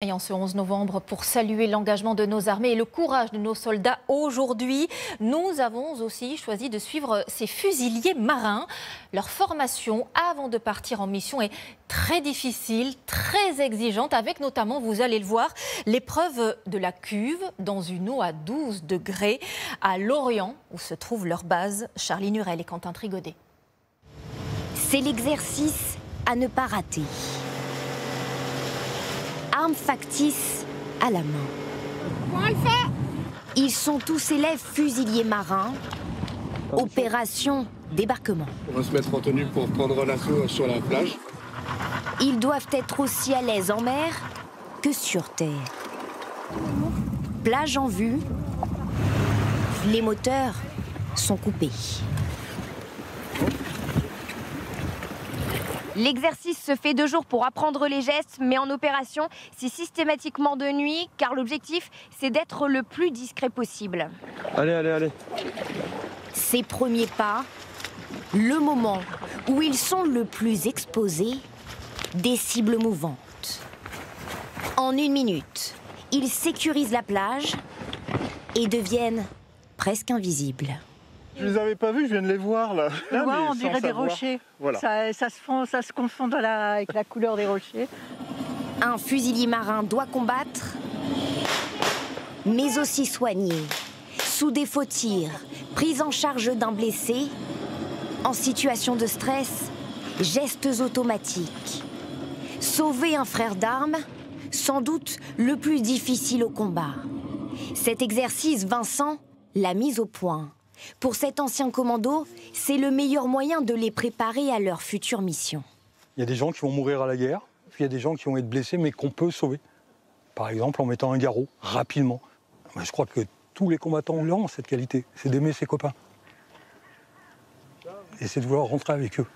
Et en ce 11 novembre, pour saluer l'engagement de nos armées et le courage de nos soldats aujourd'hui, nous avons aussi choisi de suivre ces fusiliers marins. Leur formation avant de partir en mission est très difficile, très exigeante, avec notamment, vous allez le voir, l'épreuve de la cuve dans une eau à 12 degrés à Lorient, où se trouve leur base. Charlie Nurel et Quentin Trigodet. C'est l'exercice à ne pas rater. Armes factices à la main. Comment on le fait ? Ils sont tous élèves fusiliers marins. Opération débarquement. On va se mettre en tenue pour prendre l'assaut sur la plage. Ils doivent être aussi à l'aise en mer que sur terre. Plage en vue. Les moteurs sont coupés. L'exercice se fait 2 jours pour apprendre les gestes, mais en opération, c'est systématiquement de nuit, car l'objectif, c'est d'être le plus discret possible. Allez, allez, allez. Ces premiers pas, le moment où ils sont le plus exposés, des cibles mouvantes. En 1 minute, ils sécurisent la plage et deviennent presque invisibles. Je les avais pas vus, je viens de les voir là. On dirait des rochers. Voilà. Ça se confond avec la couleur des rochers. Un fusilier marin doit combattre, mais aussi soigner, sous des faux tirs, prise en charge d'un blessé, en situation de stress, gestes automatiques. Sauver un frère d'armes, sans doute le plus difficile au combat. Cet exercice, Vincent l'a mis au point. Pour cet ancien commando, c'est le meilleur moyen de les préparer à leur future mission. Il y a des gens qui vont mourir à la guerre, puis il y a des gens qui vont être blessés, mais qu'on peut sauver. Par exemple, en mettant un garrot, rapidement. Je crois que tous les combattants ont cette qualité, c'est d'aimer ses copains. Et c'est de vouloir rentrer avec eux.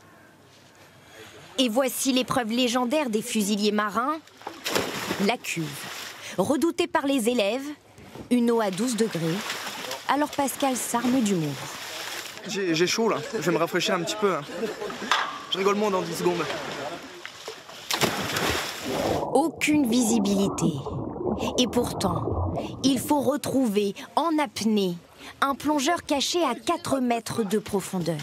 Et voici l'épreuve légendaire des fusiliers marins, la cuve. Redoutée par les élèves, une eau à 12 degrés. Alors Pascal s'arme d'humour. J'ai chaud là, je vais me rafraîchir un petit peu. Je rigole moins dans 10 secondes. Aucune visibilité. Et pourtant, il faut retrouver en apnée un plongeur caché à 4 mètres de profondeur.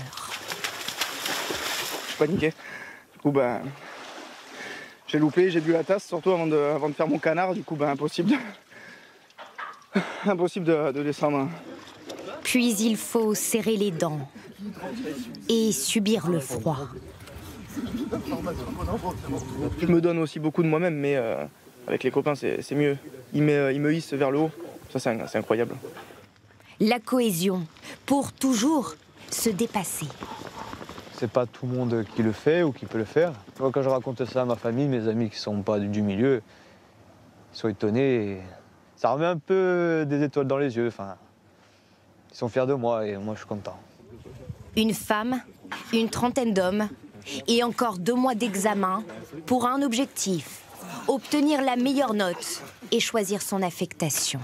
Je suis paniqué. Du coup, j'ai loupé, j'ai bu la tasse, surtout avant de faire mon canard. Du coup, impossible de descendre. Puis il faut serrer les dents et subir le froid. Je me donne aussi beaucoup de moi-même, mais avec les copains, c'est mieux. Ils me hissent vers le haut. Ça, c'est incroyable. La cohésion, pour toujours se dépasser. C'est pas tout le monde qui le fait ou qui peut le faire. Moi, quand je raconte ça à ma famille, mes amis qui sont pas du milieu, ils sont étonnés. Et ça remet un peu des étoiles dans les yeux. Enfin, ils sont fiers de moi et moi, je suis content. Une femme, une trentaine d'hommes et encore 2 mois d'examen pour un objectif, obtenir la meilleure note et choisir son affectation.